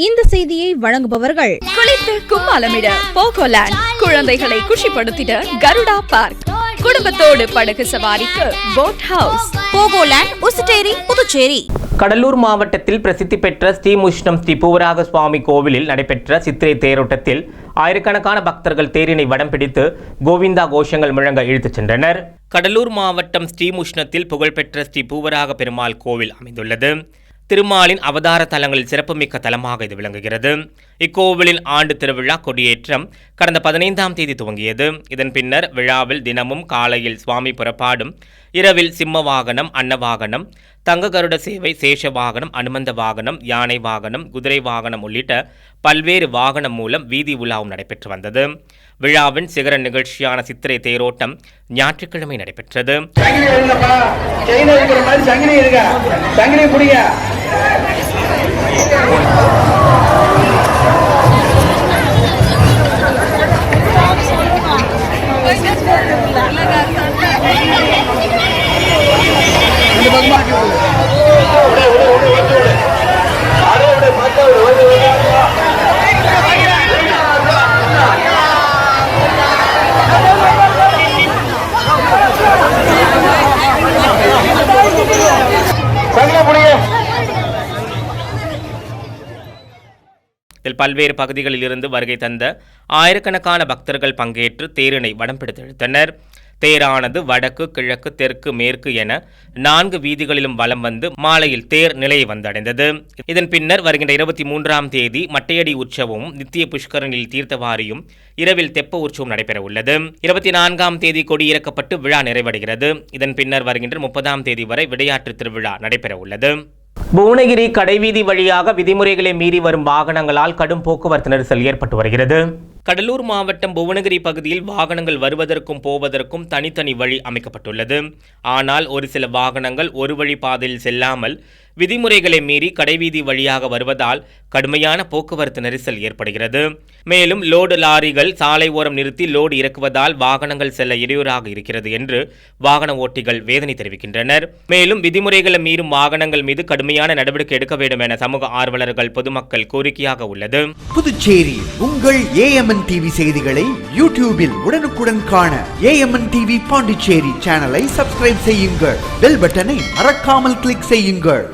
இந்த செய்தியை வழங்குபவர்கள் குளித்து கும்மாலமிட போகோலேண்ட், குழந்தைகளை குஷிப்படுத்திட கருடா பார்க், குடும்பத்தோடு படகு சவாரிக்கு போட் ஹவுஸ், போகோலேண்ட், உசுட்டேரி, புதுச்சேரி. கடலூர் மாவட்டத்தில் பிரசித்தி பெற்ற ஸ்ரீமுஷ்ணம் ஸ்ரீ பூவராக சுவாமி கோவிலில் நடைபெற்ற சித்திரை தேரோட்டத்தில் ஆயிரக்கணக்கான பக்தர்கள் தேரினை வடம் பிடித்து கோவிந்தா கோஷங்கள் முழங்க இழுத்துச் சென்றனர். கடலூர் மாவட்டம் ஸ்ரீமுஷ்ணத்தில் புகழ்பெற்ற ஸ்ரீ பூவராக பெருமாள் கோவில் அமைந்துள்ளது. திருமாலின் அவதார தலங்களில் சிறப்புமிக்க தலமாக இது விளங்குகிறது. இக்கோவிலின் ஆண்டு திருவிழா கொடியேற்றம் கடந்த 15ஆம் தேதி துவங்கியது. இதன் பின்னர் விழாவில் தினமும் காலையில் சுவாமி புறப்பாடும், இரவில் சிம்ம வாகனம், அன்னவாகனம், தங்க கருட சேவை, சேஷ வாகனம், அனுமந்த வாகனம், யானை வாகனம், குதிரை வாகனம் உள்ளிட்ட பல்வேறு வாகனம் மூலம் வீதி உலாவும் நடைபெற்று வந்தது. விழாவின் சிகர நிகழ்ச்சியான சித்திரை தேரோட்டம் ஞாயிற்றுக்கிழமை நடைபெற்றது. இதில் பல்வேறு பகுதிகளில் இருந்து வருகை தந்த ஆயிரக்கணக்கான பக்தர்கள் பங்கேற்று தேரினை வடம் பிடித்து இழுத்தனர். தேரானது வடக்கு, கிழக்கு, தெற்கு, மேற்கு என 4 வீதிகளிலும் வலம் வந்து மாலையில் தேர் நிலையை வந்தடைந்தது. இதன் பின்னர் வருகின்ற 23ஆம் தேதி மட்டையடி உற்சவமும், நித்திய புஷ்கரனில் தீர்த்தவாரியும், இரவில் தெப்ப உற்சவம் நடைபெற உள்ளது. 24ஆம் தேதி கொடியிறக்கப்பட்டு விழா நிறைவடைகிறது. இதன் பின்னர் வருகின்ற 30ஆம் தேதி வரை விடையாற்று திருவிழா நடைபெற உள்ளது. புவனகிரி கடைவீதி வழியாக விதிமுறைகளை மீறி வரும் வாகனங்களால் கடும் போக்குவரத்து நெரிசல் ஏற்பட்டு வருகிறது. கடலூர் மாவட்டம் புவனகிரி பகுதியில் வாகனங்கள் வருவதற்கும் போவதற்கும் தனித்தனி வழி அமைக்கப்பட்டுள்ளது. ஆனால் ஒரு சில வாகனங்கள் ஒரு வழி பாதையில் செல்லாமல் விதிமுறைகளை மீறி கடைவீதி வழியாக வருவதால் கடுமையான போக்குவரத்து நெரிசல் ஏற்படுகிறது. மேலும் லோடு லாரிகள் சாலை ஓரம் நிறுத்தி லோடு இறக்குவதால் வாகனங்கள் செல்ல இடையூறாக இருக்கிறது என்று வாகன ஓட்டிகள் வேதனை தெரிவிக்கின்றனர். மேலும் விதிமுறைகளை மீறும் வாகனங்கள் மீது கடுமையான நடவடிக்கை எடுக்க வேண்டும் என சமூக ஆர்வலர்கள், பொதுமக்கள் கோரிக்கையாக உள்ளது. புதுச்சேரி உங்கள் AMN டிவி செய்திகளை யூடியூபில் உடனுக்குடன் காண AMN டிவி பாண்டிச்சேரி சேனலை சப்ஸ்கிரைப் செய்யுங்கள். பெல் பட்டனை மறக்காமல் கிளிக் செய்யுங்கள்.